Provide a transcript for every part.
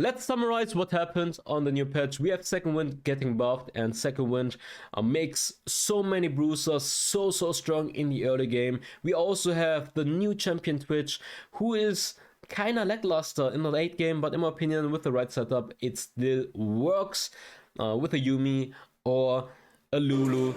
let's summarize what happened on the new patch. We have Second Wind getting buffed, and Second Wind makes so many bruisers so strong in the early game. We also have the new champion Twitch, who is kind of lackluster in the late game, but in my opinion, with the right setup, it still works with a Yumi or a Lulu.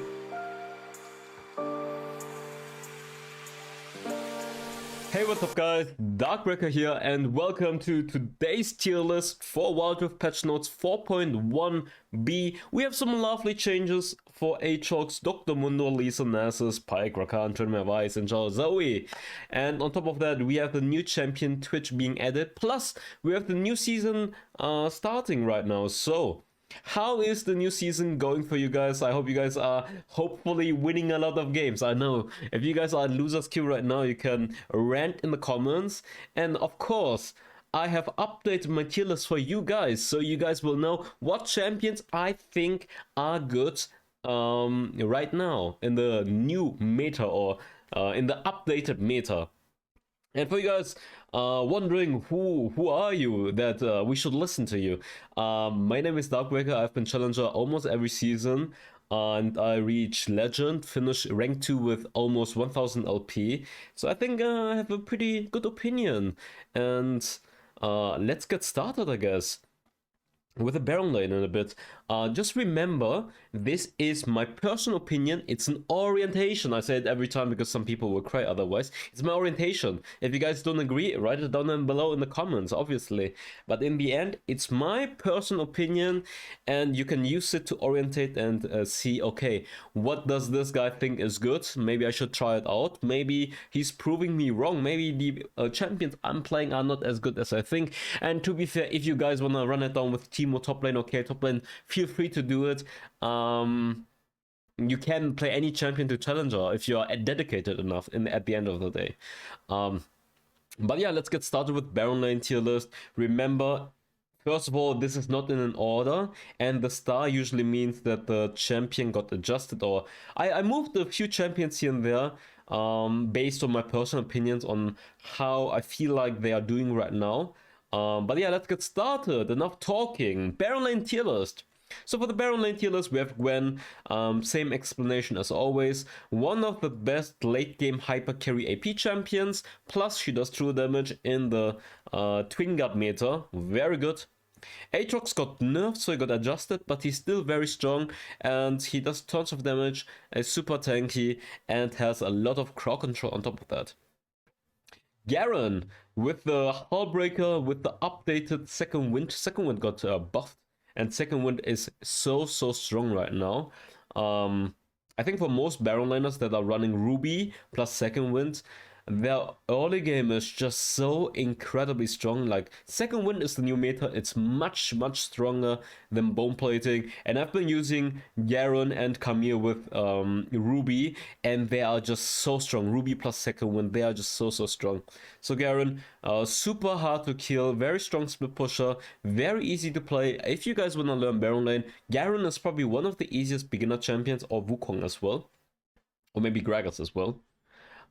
Hey, what's up guys, Darkbreaker here, and welcome to today's tier list for wildrift patch notes 4.1b. We have some lovely changes for Aatrox, Dr. Mundo, Lisa, Nasus, Pyke, Rakan, Trinmere, Vice, and Zhao Zoe. And on top of that, we have the new champion Twitch being added, plus we have the new season starting right now. So how is the new season going for you guys? I hope you guys are hopefully winning a lot of games. I know if you guys are in loser's queue right now, you can rant in the comments. And of course, I have updated my tier list for you guys, so you guys will know what champions I think are good right now in the new meta, or in the updated meta. And for you guys wondering who are you that we should listen to you, my name is Darkbreaker. I've been challenger almost every season, and I reached legend, finished rank 2 with almost 1000 LP. So I think I have a pretty good opinion, and let's get started, I guess, with a Baron lane in a bit. Just remember, this is my personal opinion. It's an orientation. I say it every time because some people will cry otherwise. It's my orientation. If you guys don't agree, write it down below in the comments, obviously. But in the end, it's my personal opinion, and you can use it to orientate and see, okay, what does this guy think is good? Maybe I should try it out. Maybe he's proving me wrong. Maybe the champions I'm playing are not as good as I think. And to be fair, if you guys want to run it down with Teemo top lane, okay, top lane, feel free to do it. You can play any champion to challenger if you are dedicated enough at the end of the day. But yeah, let's get started with Baron lane tier list. Remember, first of all, this is not in an order, and the star usually means that the champion got adjusted, or I moved a few champions here and there based on my personal opinions on how I feel like they are doing right now. But yeah, let's get started. Enough talking. Baron lane tier list. So for the Baron lane tier list, we have Gwen. Same explanation as always. One of the best late game hyper carry AP champions. Plus she does true damage in the Twin Guard meta. Very good. Aatrox got nerfed, so he got adjusted, but he's still very strong, and he does tons of damage, is super tanky, and has a lot of crowd control on top of that. Garen, with the Hullbreaker, with the updated Second Wind got buffed, and Second Wind is so strong right now. I think for most Baron laners that are running Ruby plus Second Wind, their early game is just so incredibly strong. Like, Second Wind is the new meta. It's much stronger than bone plating, and I've been using Garen and Camille with Ruby, and they are just so strong. Ruby plus Second Wind, they are just so strong. So Garen, super hard to kill, very strong split pusher, very easy to play. If you guys want to learn Baron lane, Garen is probably one of the easiest beginner champions, or Wukong as well, or maybe Gragas as well.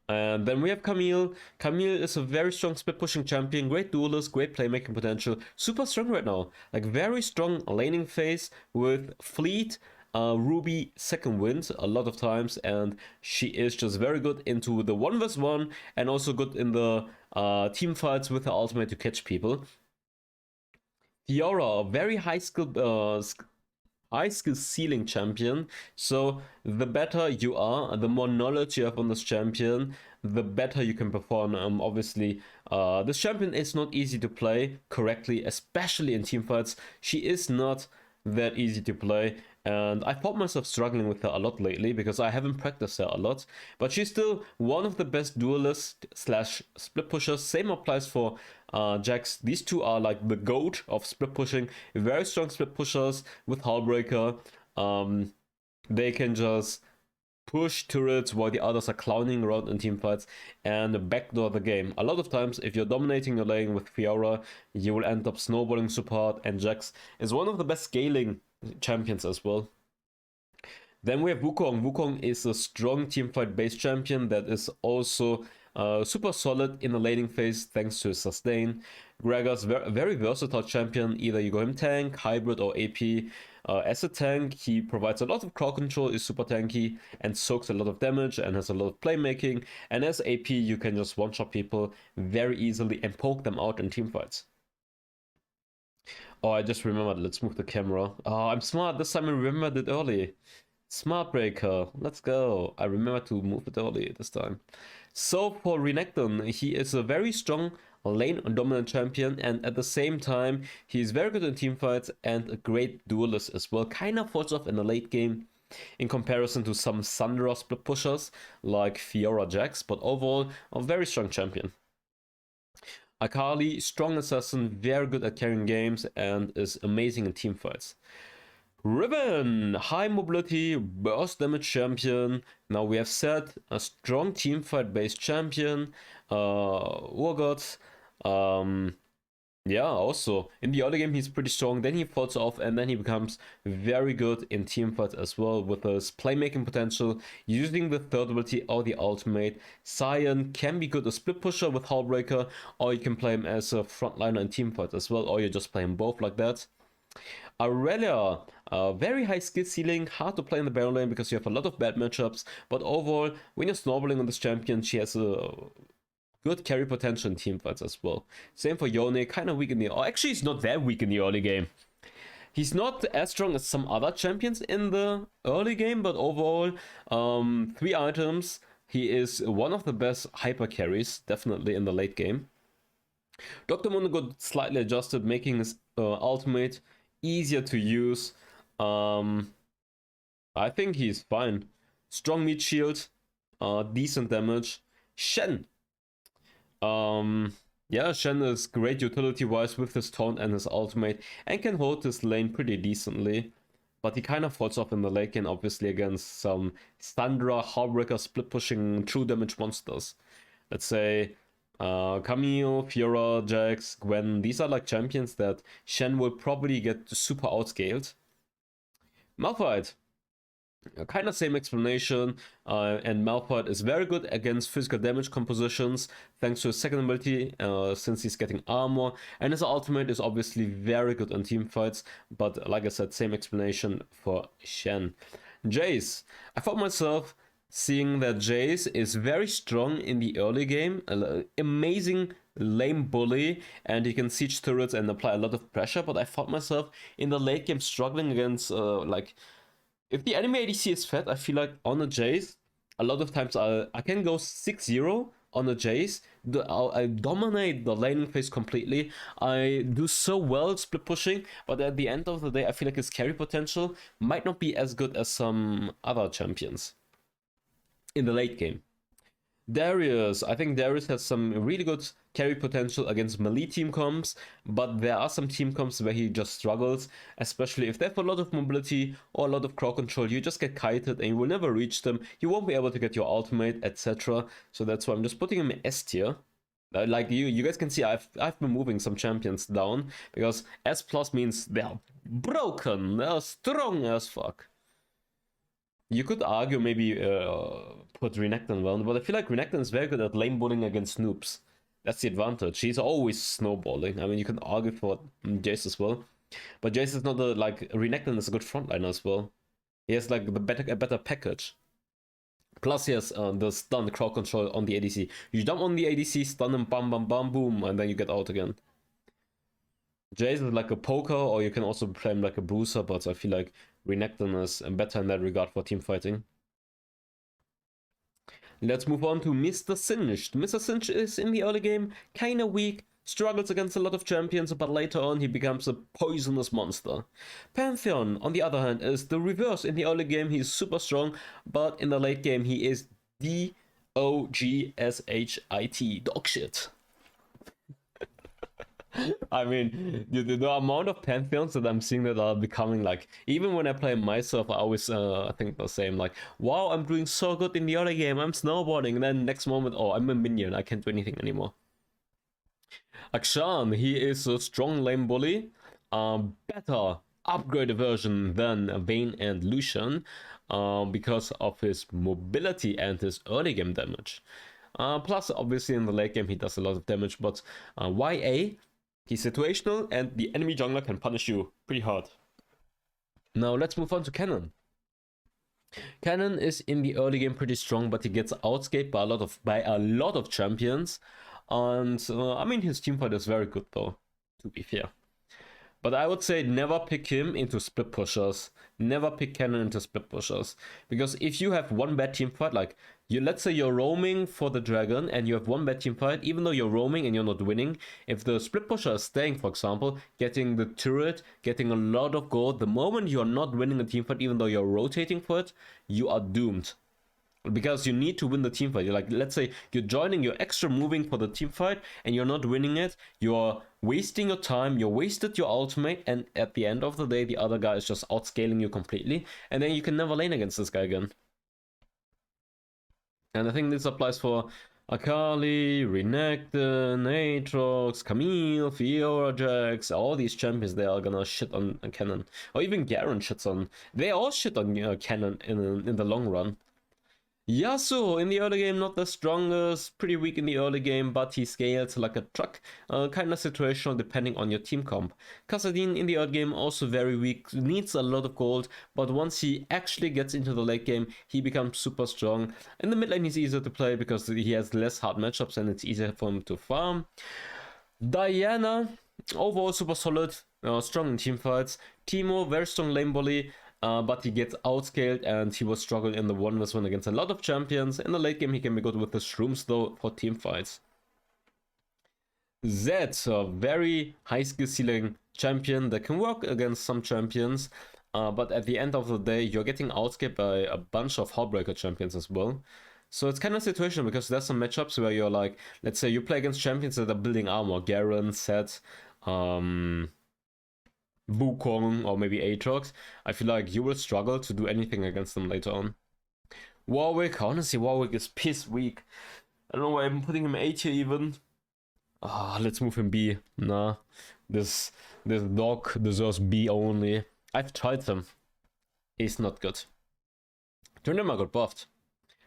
And then we have Camille. Camille is a very strong split pushing champion, great duelist, great playmaking potential, super strong right now. Like, very strong laning phase with Fleet, Ruby, Second Wind a lot of times, and she is just very good into the 1v1 and also good in the team fights with her ultimate to catch people. Fiora, a very high skill ceiling champion, so the better you are, the more knowledge you have on this champion, the better you can perform. Obviously, this champion is not easy to play correctly, especially in team fights. She is not that easy to play, and I found myself struggling with her a lot lately because I haven't practiced her a lot, but she's still one of the best duelists slash split pushers. Same applies for Jax. These two are like the GOAT of split pushing, very strong split pushers with Hullbreaker. They can just push turrets while the others are clowning around in teamfights and backdoor the game. A lot of times, if you're dominating your lane with Fiora, you will end up snowballing super hard, and Jax is one of the best scaling champions as well. Then we have Wukong. Wukong is a strong teamfight based champion that is also Super solid in the laning phase thanks to his sustain. Gregor's very versatile champion. Either you go him tank, hybrid, or AP. As a tank, he provides a lot of crowd control, is super tanky, and soaks a lot of damage and has a lot of playmaking. And as AP, you can just one-shot people very easily and poke them out in teamfights. Oh, I just remembered. Let's move the camera. Oh, I'm smart. This time I remembered it early. Smart breaker. Let's go. I remember to move it early this time. So for Renekton, he is a very strong lane dominant champion, and at the same time, he is very good in teamfights and a great duelist as well. Kind of falls off in the late game in comparison to some Sundra split pushers like Fiora Jax, but overall, a very strong champion. Akali, strong assassin, very good at carrying games, and is amazing in teamfights. Riven, high mobility, burst damage champion. Now we have said a strong teamfight based champion. Urgot, yeah, also in the early game he's pretty strong, then he falls off, and then he becomes very good in teamfights as well with his playmaking potential, using the third ability or the ultimate. Sion can be good a split pusher with Hullbreaker, or you can play him as a frontliner in teamfights as well, or you just play him both like that. Aurelia, very high skill ceiling, hard to play in the Baron lane because you have a lot of bad matchups, but overall, when you're snowballing on this champion, she has a good carry potential in teamfights as well. Same for Yone, kind of weak in the... Oh, actually, he's not that weak in the early game. He's not as strong as some other champions in the early game, but overall, 3 items. He is one of the best hyper carries, definitely in the late game. Dr. Mundo got slightly adjusted, making his ultimate easier to use. I think he's fine. Strong meat shield, decent damage. Shen. Yeah, Shen is great utility-wise with his taunt and his ultimate, and can hold this lane pretty decently. But he kind of falls off in the late game, obviously, against some Sandra, Hullbreaker, split-pushing, true damage monsters. Let's say Camille, Fiora, Jax, Gwen. These are like champions that Shen will probably get super outscaled. Malphite. Kind of same explanation, and Malphite is very good against physical damage compositions thanks to his second ability, since he's getting armor, and his ultimate is obviously very good on team fights, but like I said, same explanation for Shen. Jace, I found myself seeing that Jace is very strong in the early game, amazing lame bully, and he can siege turrets and apply a lot of pressure, but I found myself in the late game struggling against like... If the enemy ADC is fed, I feel like on a Jace, a lot of times I can go 6-0 on a Jace. I dominate the laning phase completely. I do so well split pushing, but at the end of the day, I feel like his carry potential might not be as good as some other champions in the late game. Darius, I think Darius has some really good carry potential against melee team comps, but there are some team comps where he just struggles, especially if they have a lot of mobility or a lot of crowd control. You just get kited and you will never reach them. You won't be able to get your ultimate, etc. So that's why I'm just putting him in S tier. Like you guys can see, I've been moving some champions down because S plus means they're broken, they're strong as fuck. You could argue maybe put Renekton well, but I feel like Renekton is very good at lane bullying against noobs. That's the advantage. He's always snowballing. I mean, you can argue for Jace as well, but Jace is not like Renekton is a good frontliner as well. He has like a better package. Plus he has the stun crowd control on the ADC. You jump on the ADC, stun him, bam bam bam boom, and then you get out again. Jace is like a poker, or you can also play him like a bruiser, but I feel like Renekton is better in that regard for team fighting. Let's move on to Mr. Singed. Mr. Singed is in the early game kinda weak, struggles against a lot of champions, but later on he becomes a poisonous monster. Pantheon, on the other hand, is the reverse. In the early game he is super strong, but in the late game he is DOGSHIT, dog shit. I mean, the amount of Pantheons that I'm seeing that are becoming like, even when I play myself, I always think the same, like, wow, I'm doing so good in the early game, I'm snowboarding, and then next moment, oh, I'm a minion, I can't do anything anymore. Akshan, he is a strong lane bully, better upgraded version than Vayne and Lucian, because of his mobility and his early game damage. Plus, obviously, in the late game, he does a lot of damage, but YA, he's situational, and the enemy jungler can punish you pretty hard. Now, let's move on to Cannon. Cannon is in the early game pretty strong, but he gets outscaped by a lot of champions. And I mean, his teamfight is very good though, to be fair. But I would say never pick him into split pushers. Never pick Cannon into split pushers. Because if you have one bad teamfight, like let's say you're roaming for the dragon and you have one bad teamfight, even though you're roaming and you're not winning, if the split pusher is staying, for example, getting the turret, getting a lot of gold, the moment you're not winning a teamfight, even though you're rotating for it, you are doomed. Because you need to win the team fight. Like, let's say you're joining, you're extra moving for the team fight, and you're not winning it. You're wasting your time. You wasted your ultimate, and at the end of the day, the other guy is just outscaling you completely, and then you can never lane against this guy again. And I think this applies for Akali, Renekton, Aatrox, Camille, Fiora, Jax, all these champions. They are gonna shit on Cannon, or even Garen shits on. They all shit on Cannon in the long run. Yasuo in the early game, not the strongest, pretty weak in the early game, but he scales like a truck, kind of situational depending on your team comp. Kassadin in the early game, also very weak, needs a lot of gold, but once he actually gets into the late game, he becomes super strong. In the mid lane, he's easier to play because he has less hard matchups and it's easier for him to farm. Diana, overall super solid, strong in team fights. Teemo, very strong lane bully. But he gets outscaled and he will struggle in the 1v1 against a lot of champions. In the late game, he can be good with the shrooms though for team fights. Zed, a very high skill ceiling champion that can work against some champions. But at the end of the day, you're getting outscaled by a bunch of Heartbreaker champions as well. So it's kind of situational because there's some matchups where you're like, let's say you play against champions that are building armor. Garen, Zed, Wukong, or maybe Aatrox. I feel like you will struggle to do anything against them later on. Warwick, honestly, Warwick is piss weak. I don't know why I'm putting him 8 here even. Let's move him B. Nah, this dog deserves B only. I've tried him. He's not good. Tryndamere got buffed.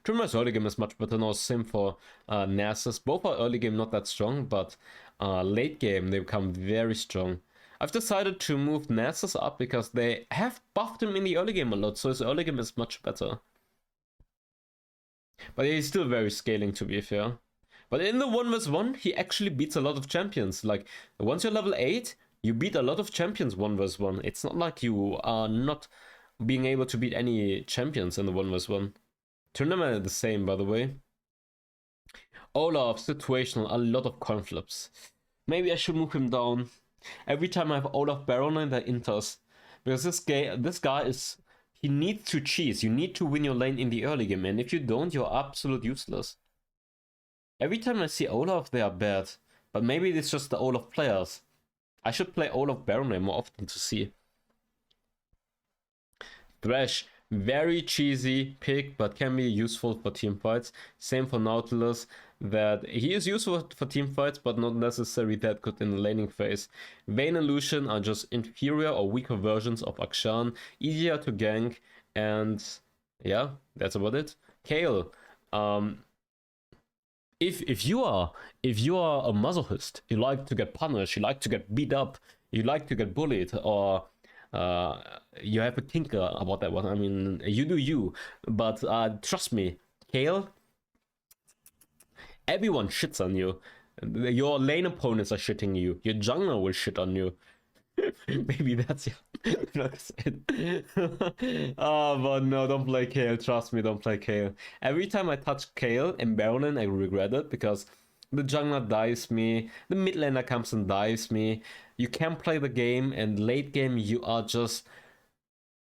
Tryndamere's early game is much better now, same for Nasus. Both are early game not that strong, but late game they become very strong. I've decided to move Nasus up because they have buffed him in the early game a lot, so his early game is much better. But he's still very scaling, to be fair. But in the 1v1, he actually beats a lot of champions. Like, once you're level 8, you beat a lot of champions 1v1. It's not like you are not being able to beat any champions in the 1v1. Tryndamere the same, by the way. Olaf, situational, a lot of conflicts. Maybe I should move him down. Every time I have Olaf Baron, that enters. Because this guy is... He needs to cheese. You need to win your lane in the early game, and if you don't, you're absolute useless. Every time I see Olaf, they are bad. But maybe it's just the Olaf players. I should play Olaf Baron more often to see. Thresh, very cheesy pick, but can be useful for team fights. Same for Nautilus, that he is useful for team fights, but not necessarily that good in the laning phase. Vayne and Lucian are just inferior or weaker versions of Akshan, easier to gank, and yeah, that's about it. Kayle, if you are a masochist, you like to get punished, you like to get beat up, you like to get bullied, or you have a tinker about that one. I mean, you do you, but trust me, Kayle, everyone shits on you. Your lane opponents are shitting you. Your jungler will shit on you. Maybe that's it. But no, don't play Kayle. Trust me, don't play Kayle. Every time I touch Kayle in Baron, I regret it because the jungler dives me, the mid laner comes and dives me. You can't play the game, and late game you are just...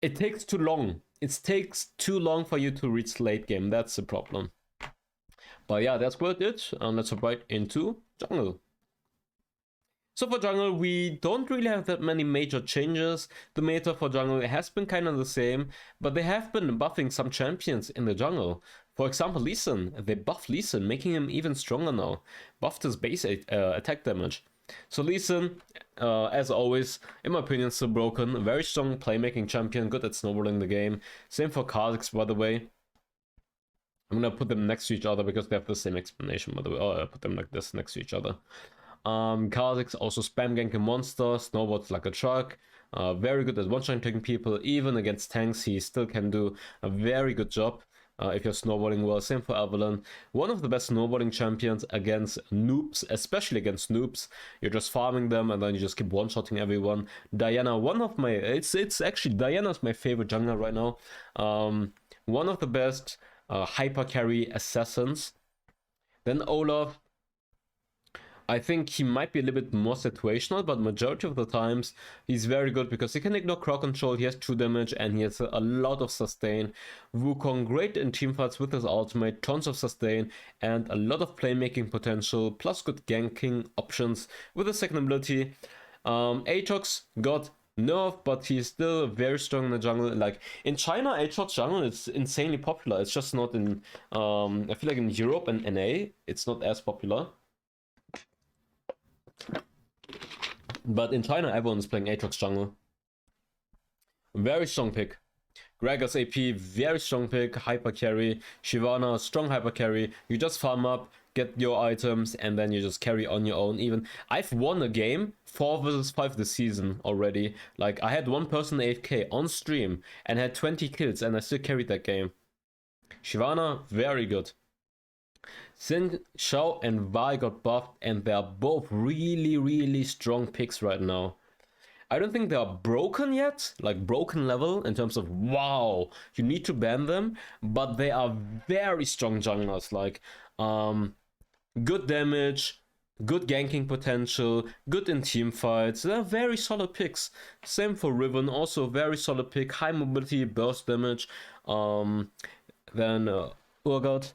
It takes too long. It takes too long for you to reach late game. That's the problem. But yeah, that's worth it. Let's hop right into jungle. So for jungle, we don't really have that many major changes. The meta for jungle has been kind of the same, but they have been buffing some champions in the jungle. For example, Lee Sin. They buffed Lee Sin, making him even stronger now. Buffed his base attack damage. So Lee Sin, as always, in my opinion, still broken. Very strong playmaking champion, good at snowballing the game. Same for Kha'Zix, by the way. I'm gonna put them next to each other because they have the same explanation, by the way. Oh, I put them like this next to each other. Kha'Zix also spam ganking monsters, snowboards like a truck. Very good at one-shot taking people. Even against tanks, he still can do a very good job. If you're snowboarding well, same for Evelyn. One of the best snowboarding champions against noobs, especially against noobs. You're just farming them and then you just keep one-shotting everyone. Diana, one of my, it's actually, Diana's my favorite jungler right now. One of the best hyper carry assassins. Then Olaf, I think he might be a little bit more situational, but majority of the times he's very good because he can ignore crowd control, he has 2 damage, and he has a lot of sustain. Wukong, great in teamfights with his ultimate, tons of sustain, and a lot of playmaking potential, plus good ganking options with his second ability. Aatrox got nerfed, but he's still very strong in the jungle. Like in China, Aatrox jungle is insanely popular. It's just not in, I feel like in Europe and NA, it's not as popular. But in China, everyone's playing Aatrox jungle. Very strong pick. Gregor's AP, very strong pick. Hyper carry. Shyvana, strong hyper carry. You just farm up, get your items, and then you just carry on your own. Even I've won a game 4 versus 5 this season already. Like I had one person AFK on stream and had 20 kills, and I still carried that game. Shyvana, very good. Xin, Xiao, and Vi got buffed, and they are both really strong picks right now. I don't think they are broken yet, like broken level in terms of wow, you need to ban them, but they are very strong junglers. Like, good damage, good ganking potential, good in team fights. They're very solid picks. Same for Riven, also very solid pick, high mobility, burst damage. Then Urgot.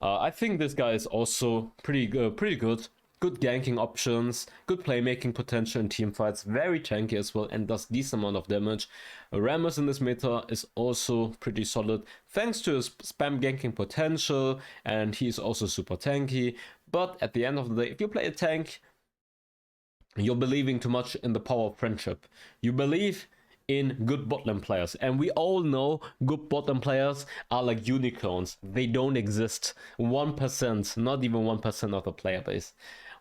I think this guy is also pretty good. Good ganking options, good playmaking potential in teamfights, very tanky as well, and does decent amount of damage. Rammus in this meta is also pretty solid, thanks to his spam ganking potential, and he's also super tanky. But at the end of the day, if you play a tank, you're believing too much in the power of friendship. You believe in good bot lane players, and we all know good bot lane players are like unicorns. They don't exist. 1%, not even 1% of the player base.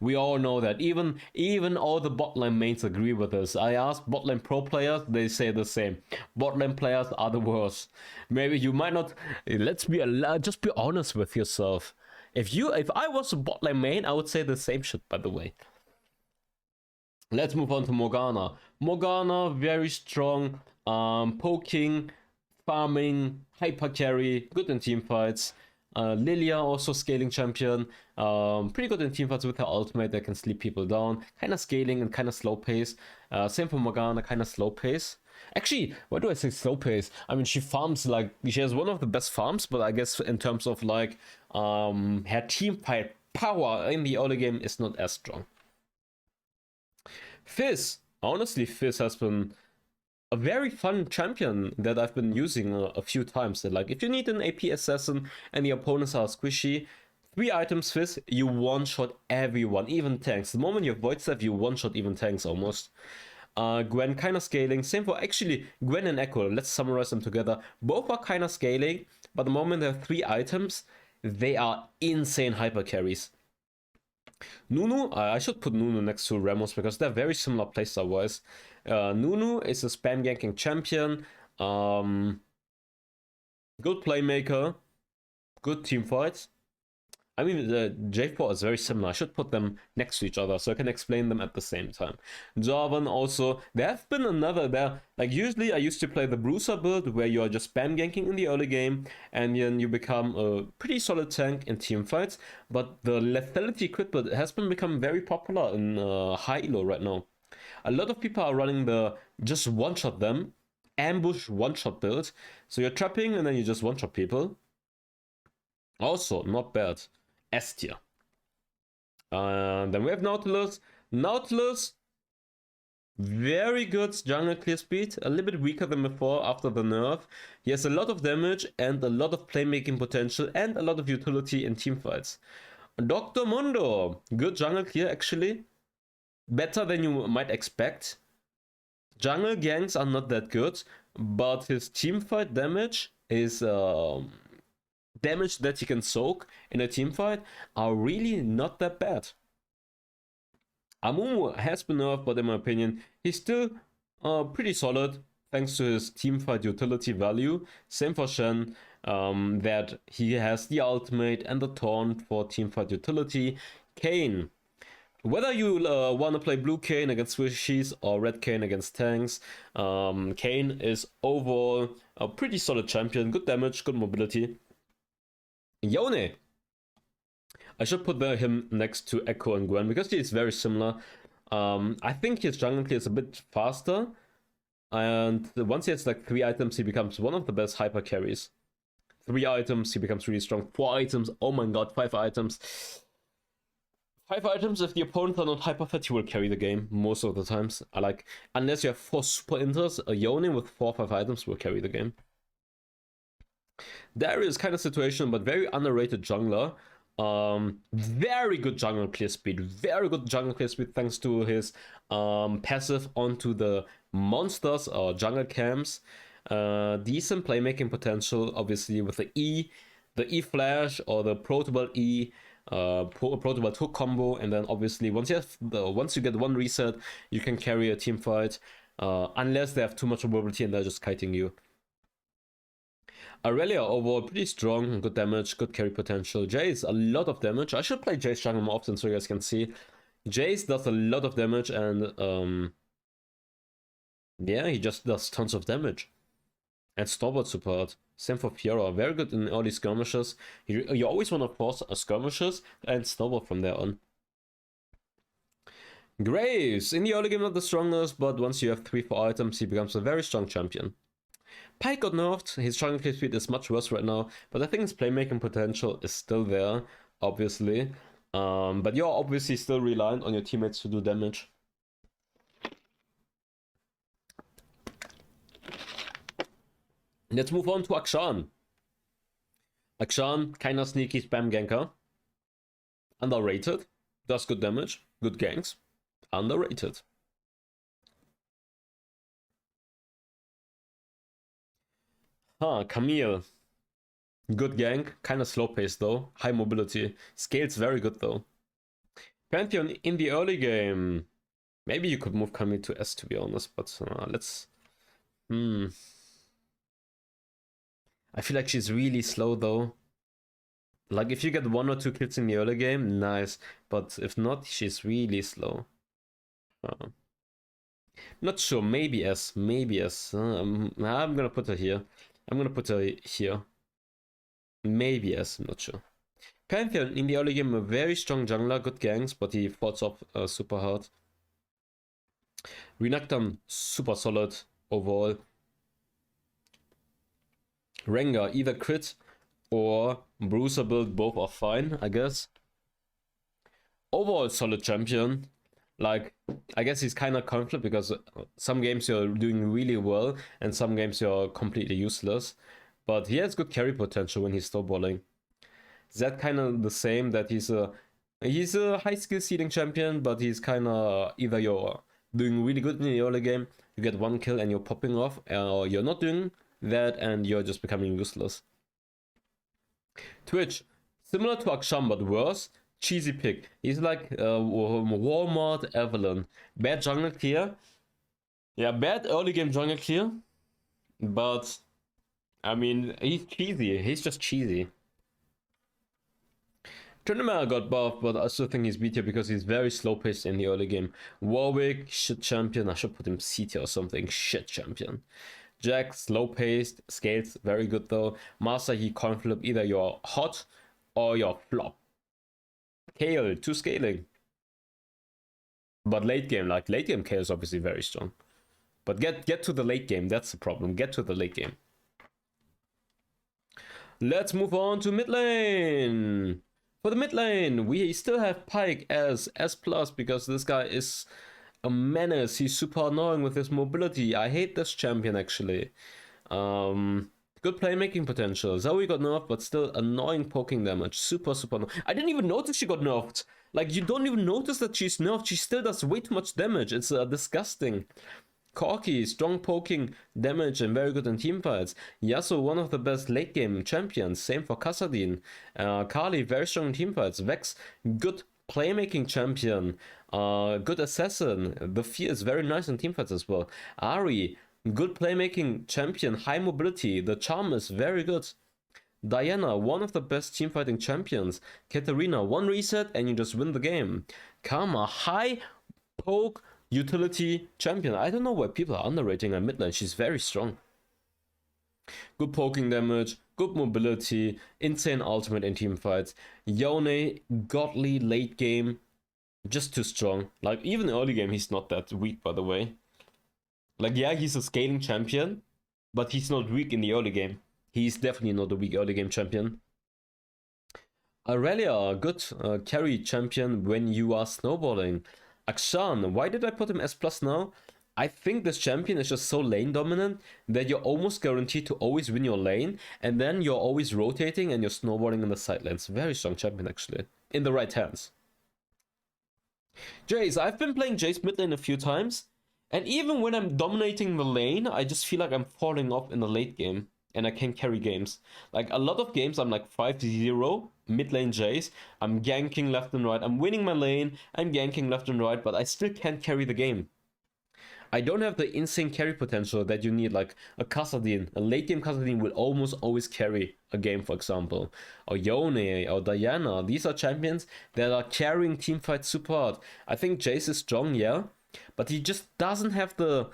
We all know that. Even all the bot lane mains agree with us. I asked bot lane pro players, they say the same. Bot lane players are the worst. Maybe you might not. Just be honest with yourself. If I was a bot lane main, I would say the same shit, by the way. Let's move on to Morgana. Morgana, very strong, poking, farming, hyper carry, good in team fights. Lilia, also scaling champion, pretty good in team fights with her ultimate that can sleep people down. Kind of scaling and kind of slow pace. Same for Morgana, kind of slow pace. Actually, why do I say slow pace? I mean, she farms like, she has one of the best farms, but I guess in terms of like, her team fight power in the early game is not as strong. Fizz, honestly, Fizz has been a very fun champion that I've been using a few times. That like, if you need an AP assassin and the opponents are squishy, 3 items Fizz, you one-shot everyone, even tanks. The moment you have Void Staff, you one-shot even tanks almost. Gwen kind of scaling. Same for actually Gwen and Echo. Let's summarize them together. Both are kind of scaling, but the moment they have 3 items, they are insane hyper carries. Nunu, I should put Nunu next to Ramos because they're very similar playstyle wise. Nunu is a spam ganking champion, good playmaker, good team fights. I mean, the J4 is very similar. I should put them next to each other so I can explain them at the same time. Jarvan also, there have been like usually I used to play the Bruiser build where you are just spam ganking in the early game and then you become a pretty solid tank in team fights. But the lethality crit build has become very popular in high elo right now. A lot of people are running the just one-shot them, ambush one-shot build. So you're trapping and then you just one-shot people. Also, not bad. S tier. Then we have Nautilus. Nautilus, very good jungle clear speed. A little bit weaker than before after the nerf. He has a lot of damage and a lot of playmaking potential and a lot of utility in teamfights. Dr. Mundo, good jungle clear actually. Better than you might expect. Jungle ganks are not that good, but his teamfight damage is damage that he can soak in a team fight are really not that bad. Amumu has been nerfed, but in my opinion, he's still pretty solid thanks to his teamfight utility value. Same for Shen, that he has the ultimate and the taunt for teamfight utility. Kayn, whether you want to play blue Kayn against Swishies or red Kayn against tanks, Kayn is overall a pretty solid champion. Good damage, good mobility. Yone, I should put him next to Echo and Gwen because he is very similar. I think his jungle clear is a bit faster, and once he has like 3 items, he becomes one of the best hyper carries. 3 items, he becomes really strong. 4 items, oh my god, 5 items. 5 items, if the opponents are not hyper fed, he will carry the game most of the times. I like, unless you have 4 super inters, a Yone with 4 or 5 items will carry the game. Darius kind of situational, but very underrated jungler. Very good jungle clear speed. Very good jungle clear speed thanks to his passive onto the monsters or jungle camps. Decent playmaking potential, obviously, with the E flash or the Protobelt E, Protobelt hook combo, and then obviously once you get 1 reset, you can carry a team fight, unless they have too much mobility and they're just kiting you. Aurelia overall pretty strong, good damage, good carry potential. Jace, a lot of damage. I should play Jace jungle more often so you guys can see. Jace does a lot of damage and yeah, he just does tons of damage. And Snowball support. Same for Fiora. Very good in early skirmishes. You always want to force skirmishes and Snowball from there on. Graves, in the early game not the strongest, but once you have 3-4 items, he becomes a very strong champion. Pyke got nerfed, his jungle clear speed is much worse right now, but I think his playmaking potential is still there, obviously. But you're obviously still reliant on your teammates to do damage. Let's move on to Akshan. Akshan, kinda sneaky spam ganker. Underrated, does good damage, good ganks. Underrated. Camille. Good gank, kind of slow pace though, high mobility. Scales very good though. Pantheon in the early game. Maybe you could move Camille to S to be honest, but let's... I feel like she's really slow though. Like if you get 1 or 2 kills in the early game, nice. But if not, she's really slow. Not sure, maybe S, maybe S. I'm gonna put her here. I'm gonna put her here. Maybe S, I'm not sure. Pantheon in the early game, a very strong jungler, good ganks, but he fights off super hard. Renekton, super solid overall. Rengar, either crit or Bruiser build, both are fine, I guess. Overall solid champion. Like, I guess he's kind of conflict because some games you're doing really well and some games you're completely useless. But he has good carry potential when he's snowballing. Is that kind of the same, that he's a high skill seeding champion, but he's kind of either you're doing really good in the early game, you get 1 kill and you're popping off, or you're not doing that and you're just becoming useless. Twitch, similar to Akshan but worse. Cheesy pick. He's like Walmart Evelyn. Bad jungle clear. Yeah, bad early game jungle clear. But, I mean, he's cheesy. He's just cheesy. Trinidad got buffed, but I still think he's B tier because he's very slow paced in the early game. Warwick, shit champion. I should put him C tier or something. Shit champion. Jack, slow paced. Scales, very good though. Master, he coin flip. Either you're hot or you're flop. Kale, 2 scaling. But late game Kale is obviously very strong. But get to the late game, that's the problem. Get to the late game. Let's move on to mid lane. For the mid lane, we still have Pyke as S+, because this guy is a menace. He's super annoying with his mobility. I hate this champion actually. Good playmaking potential. Zoe got nerfed, but still annoying poking damage. Super annoying. I didn't even notice she got nerfed. Like, you don't even notice that she's nerfed. She still does way too much damage. It's disgusting. Corki, strong poking damage and very good in teamfights. Yasuo, one of the best late game champions. Same for Kassadin. Kali, very strong in teamfights. Vex, good playmaking champion. Good assassin. The Fear is very nice in teamfights as well. Ari, good playmaking champion. High mobility. The Charm is very good. Diana, one of the best teamfighting champions. Katarina, one reset and you just win the game. Karma, high poke utility champion. I don't know why people are underrating her mid lane. She's very strong. Good poking damage, good mobility, insane ultimate in teamfights. Yone, godly late game, just too strong. Like, even early game, he's not that weak, by the way. Like, yeah, he's a scaling champion, but he's not weak in the early game. He's definitely not a weak early game champion. Aurelia, good carry champion when you are snowballing. Akshan, why did I put him S plus now? I think this champion is just so lane dominant that you're almost guaranteed to always win your lane, and then you're always rotating and you're snowballing in the side lanes. Very strong champion, actually, in the right hands. Jace, I've been playing Jace mid lane a few times, and even when I'm dominating the lane, I just feel like I'm falling off in the late game. And I can carry games. Like, a lot of games I'm like 5-0 mid lane Jace. I'm ganking left and right. I'm winning my lane. I'm ganking left and right, but I still can't carry the game. I don't have the insane carry potential that you need, like a Kassadin. A late game Kassadin will almost always carry a game, for example. Or Yone or Diana. These are champions that are carrying teamfights super hard. I think Jace is strong, yeah, but he just doesn't have the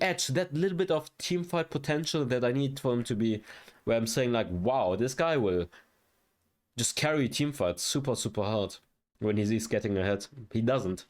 edge, that little bit of teamfight potential that I need for him to be, where I'm saying like, wow, this guy will just carry teamfights super, super hard when he's getting ahead. He doesn't.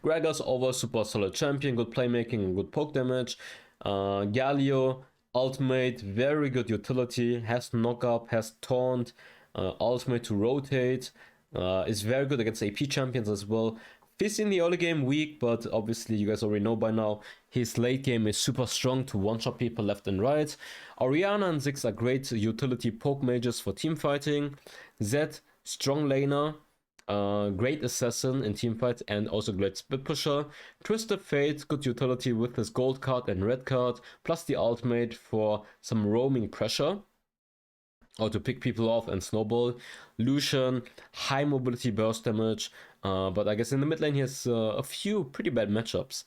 Gragas over, super solid champion, good playmaking and good poke damage. Galio, ultimate, very good utility, has knock up, has taunt, ultimate to rotate, is very good against AP champions as well. Fizz in the early game weak, but obviously you guys already know by now, his late game is super strong to one-shot people left and right. Orianna and Ziggs are great utility poke mages for team fighting. Zed, strong laner, great assassin in teamfights and also great split pusher. Twisted Fate, good utility with his gold card and red card, plus the ultimate for some roaming pressure, or to pick people off and snowball. Lucian, high mobility burst damage, but I guess in the mid lane he has a few pretty bad matchups.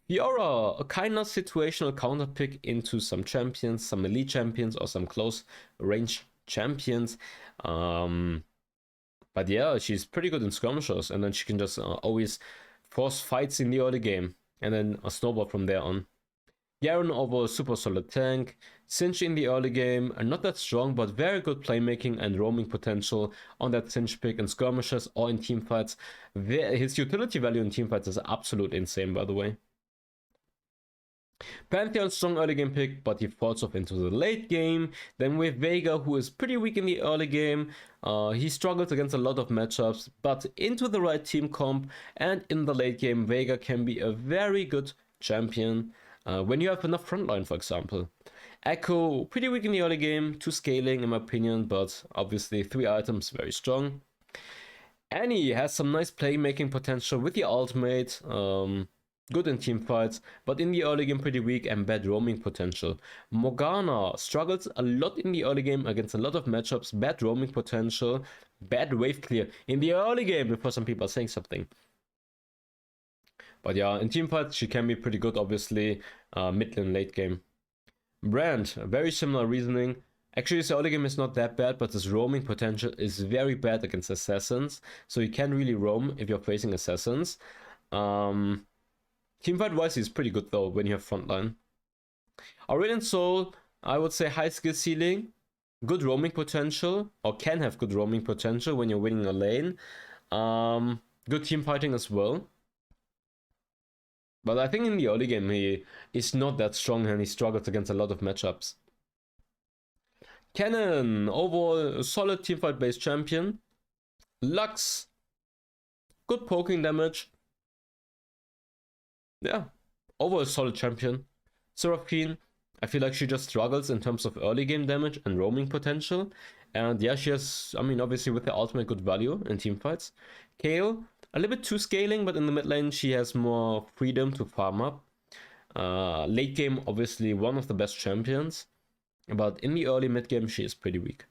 Fiora, a kind of situational counter pick into some champions, some elite champions or some close range champions. But yeah, she's pretty good in skirmishers, and then she can just always force fights in the early game and then a snowball from there on. Garen over, super solid tank. Cinch in the early game, not that strong, but very good playmaking and roaming potential on that Cinch pick in skirmishes or in teamfights. His utility value in teamfights is absolutely insane, by the way. Pantheon, strong early game pick, but he falls off into the late game. Then we have Veigar, who is pretty weak in the early game. He struggles against a lot of matchups, but into the right team comp and in the late game, Veigar can be a very good champion. When you have enough frontline, for example. Echo, pretty weak in the early game, 2 scaling in my opinion, but obviously 3 items, very strong. Annie has some nice playmaking potential with the ultimate, good in teamfights, but in the early game pretty weak and bad roaming potential. Morgana struggles a lot in the early game against a lot of matchups, bad roaming potential, bad wave clear in the early game before some people are saying something. But yeah, in teamfights, she can be pretty good, obviously, mid and late game. Brand, very similar reasoning. Actually, his early game is not that bad, but his roaming potential is very bad against assassins. So you can't really roam if you're facing assassins. Teamfight-wise, he's pretty good, though, when you have frontline. Aurelion Sol, I would say high skill ceiling. Good roaming potential, or can have good roaming potential when you're winning a lane. Good team fighting as well. But I think in the early game, he is not that strong and he struggles against a lot of matchups. Cannon, overall, a solid teamfight based champion. Lux, good poking damage. Yeah, overall solid champion. Seraphine, I feel like she just struggles in terms of early game damage and roaming potential. And yeah, she has, I mean, obviously with the ultimate good value in teamfights. Kale, a little bit too scaling, but in the mid lane she has more freedom to farm up. Late game, obviously one of the best champions, but in the early mid game she is pretty weak.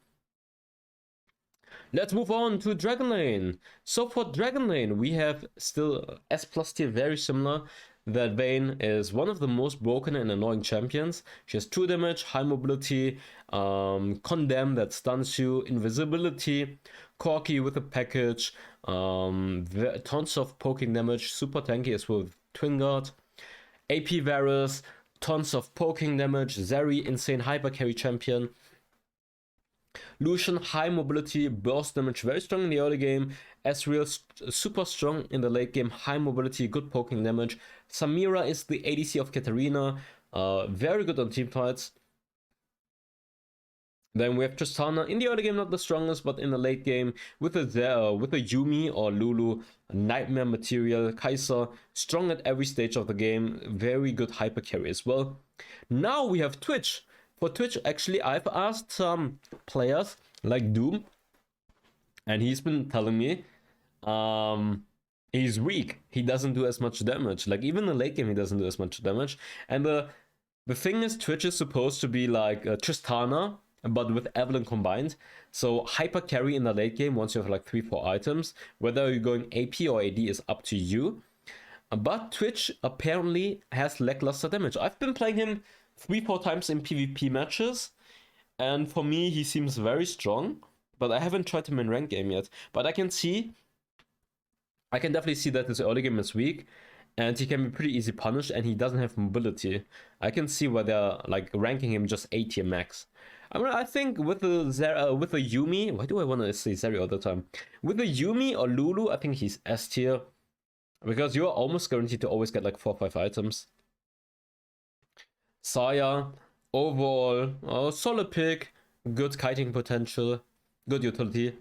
Let's move on to Dragon Lane. So for Dragon Lane, we have still S plus tier, very similar. That Vayne is one of the most broken and annoying champions. She has 2 damage, high mobility, Condemn that stuns you, invisibility, Corki with a package, tons of poking damage, super tanky as well with Twin Guard, AP Varus, tons of poking damage, Zeri, insane hyper carry champion. Lucian, high mobility, burst damage, very strong in the early game. Ezreal, super strong in the late game, high mobility, good poking damage. Samira is the ADC of Katarina, very good on teamfights. Then we have Tristana, in the early game not the strongest, but in the late game with a Yuumi or Lulu, nightmare material. Kai'Sa, strong at every stage of the game, very good hyper carry as well. Now we have Twitch. For Twitch, actually, I've asked some players like Doom, and he's been telling me he's weak. He doesn't do as much damage. Like, even in the late game, he doesn't do as much damage. And the thing is, Twitch is supposed to be like Tristana, but with Evelynn combined. So hyper carry in the late game once you have like 3-4 items. Whether you're going AP or AD is up to you. But Twitch apparently has lackluster damage. I've been playing him 3-4 times in PvP matches, and for me he seems very strong, but I haven't tried him in rank game yet. But I can definitely see that his early game is weak, and he can be pretty easy punished, and he doesn't have mobility. I can see why they're like ranking him just A tier max. I mean, I think with the Yuumi, why do I want to say Zeri all the time? With the Yuumi or Lulu, I think he's S tier, because you're almost guaranteed to always get like 4 or 5 items. Saya, overall, solid pick, good kiting potential, good utility.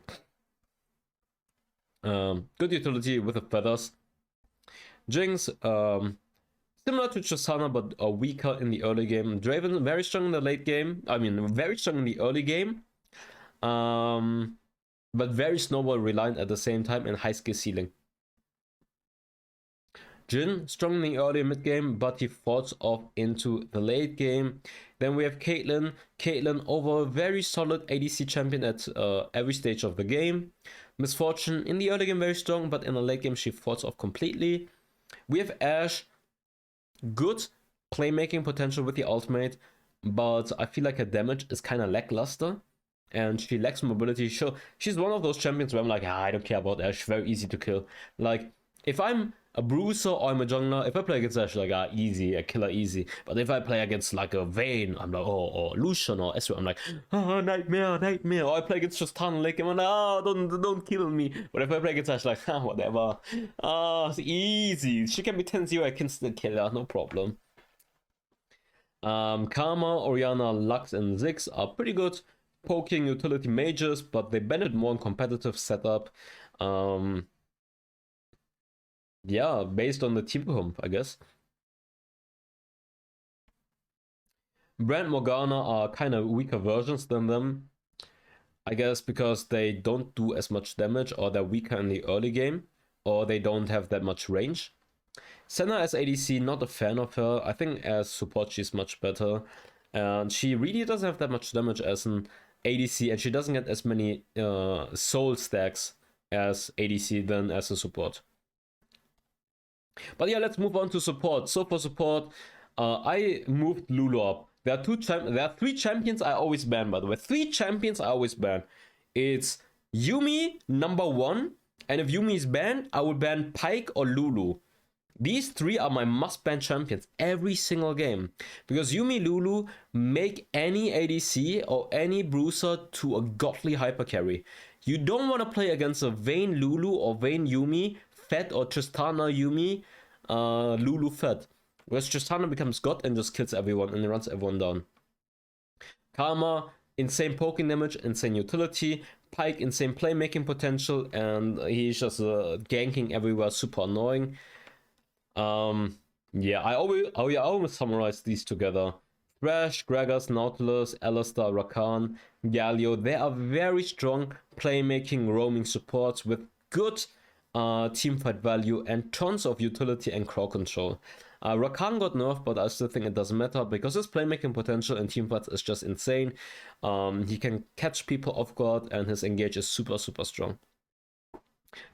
Good utility with the feathers. Jinx, similar to Tristana, but weaker in the early game. Draven, very strong in the late game. I mean, very strong in the early game. But very snowball reliant at the same time and high skill ceiling. Jhin, strong in the early mid game, but he falls off into the late game. Then we have Caitlyn. Caitlyn, over very solid ADC champion at every stage of the game. Misfortune, in the early game very strong, but in the late game she falls off completely. We have Ashe, good playmaking potential with the ultimate, but I feel like her damage is kind of lackluster, and she lacks mobility. She's one of those champions where I'm like, I don't care about Ashe, very easy to kill. Like, if I'm a bruiser or I'm a jungler, if I play against Ashe, like, easy, a killer easy. But if I play against like a Vayne, I'm like, or Lucian or Ezreal, I'm like, nightmare. Or I play against Tristana Lake, I'm like, don't kill me. But if I play against Ashe, like, whatever. It's easy. She can be 10-0, I can still kill her, no problem. Karma, Orianna, Lux, and Ziggs are pretty good poking utility mages, but they benefit more in competitive setup. Yeah, based on the team comp, I guess. Brand Morgana are kind of weaker versions than them, I guess, because they don't do as much damage, or they're weaker in the early game, or they don't have that much range. Senna as ADC, not a fan of her. I think as support she's much better, and she really doesn't have that much damage as an ADC, and she doesn't get as many soul stacks as ADC than as a support. But yeah, let's move on to support. So for support, I moved Lulu up. There are 3 champions I always ban, by the way. 3 champions I always ban. It's Yuumi, number 1. And if Yuumi is banned, I will ban Pyke or Lulu. These 3 are my must-ban champions every single game. Because Yuumi, Lulu make any ADC or any bruiser to a godly hyper carry. You don't want to play against a Vayne Lulu or Vayne Yuumi Fed or Tristana Yuumi Lulu Fed. Whereas Tristana becomes God and just kills everyone and runs everyone down. Karma, insane poking damage, insane utility. Pyke, insane playmaking potential, and he's just ganking everywhere, super annoying. Yeah, I always summarize these together. Thresh, Gragas, Nautilus, Alistar, Rakan, Galio, they are very strong playmaking roaming supports with good teamfight value, and tons of utility and crowd control. Rakan got nerfed, but I still think it doesn't matter because his playmaking potential in teamfights is just insane. He can catch people off guard, and his engage is super strong.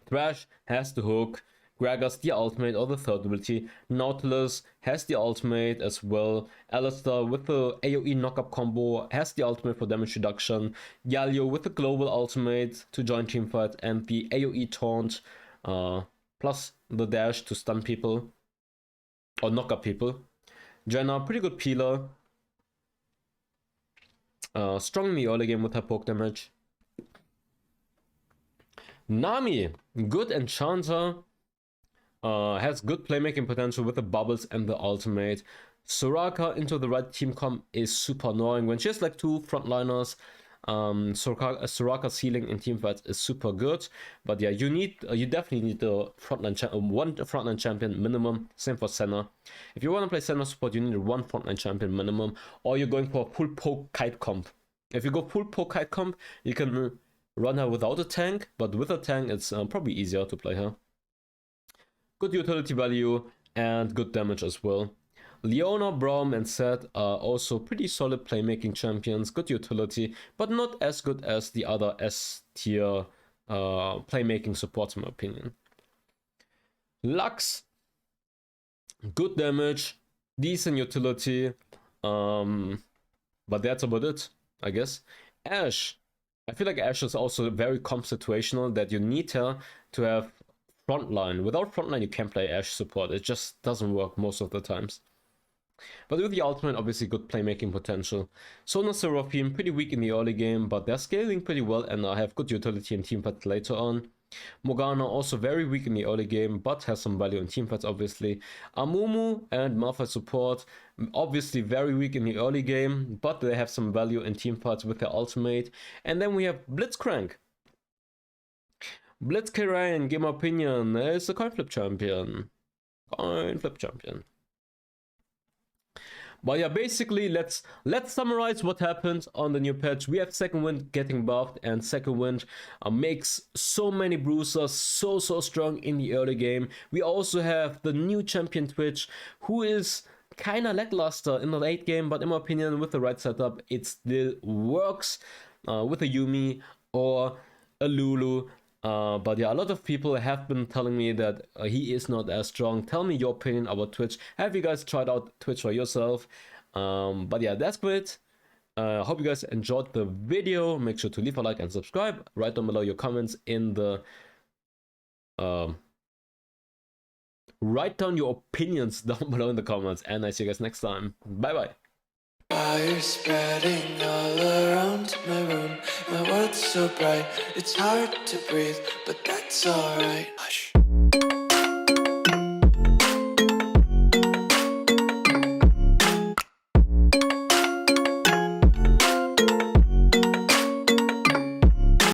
Thresh has the hook, Gragas the ultimate or the third ability, Nautilus has the ultimate as well, Alistar with the AoE knockup combo has the ultimate for damage reduction, Galio with the global ultimate to join teamfight and the AoE taunt, plus the dash to stun people or knock up people. Jenna, pretty good peeler, strong in the early game with her poke damage. Nami, good enchanter, has good playmaking potential with the bubbles and the ultimate. Soraka into the right team comp is super annoying. When she has like two frontliners, Soraka's healing in teamfights is super good. But yeah, you definitely need the one frontline champion minimum. Same for Senna. If you want to play Senna support, you need one frontline champion minimum, or you're going for a full poke kite comp. If you go full poke kite comp, you can run her without a tank, but with a tank, it's probably easier to play her. Good utility value and good damage as well. Leona, Braum, and Zed are also pretty solid playmaking champions, good utility, but not as good as the other S tier playmaking supports in my opinion. Lux, good damage, decent utility, but that's about it, I guess. Ashe, I feel like Ashe is also very comp situational, that you need her to have frontline. Without frontline, you can't play Ashe support. It just doesn't work most of the times. But with the ultimate, obviously good playmaking potential. Sona Seraphim, pretty weak in the early game, but they're scaling pretty well and have good utility in teamfights later on. Morgana also very weak in the early game, but has some value in teamfights obviously. Amumu and Malphite support, obviously very weak in the early game, but they have some value in teamfights with their ultimate. And then we have Blitzcrank. Blitzcrank, in my opinion, is a coin flip champion. But yeah, basically, let's summarize what happened on the new patch. We have Second Wind getting buffed, and Second Wind makes so many bruisers so strong in the early game. We also have the new champion Twitch, who is kind of lackluster in the late game, but in my opinion, with the right setup, it still works with a Yumi or a Lulu. But yeah, a lot of people have been telling me that he is not as strong. Tell me your opinion about Twitch. Have you guys tried out Twitch for yourself? But yeah, that's great. Hope you guys enjoyed the video. Make sure to leave a like and subscribe. Write down below your comments in the... write down your opinions down below in the comments. And I see you guys next time. Bye-bye. Fire spreading all around my room. My world's so bright, it's hard to breathe, but that's alright. Hush.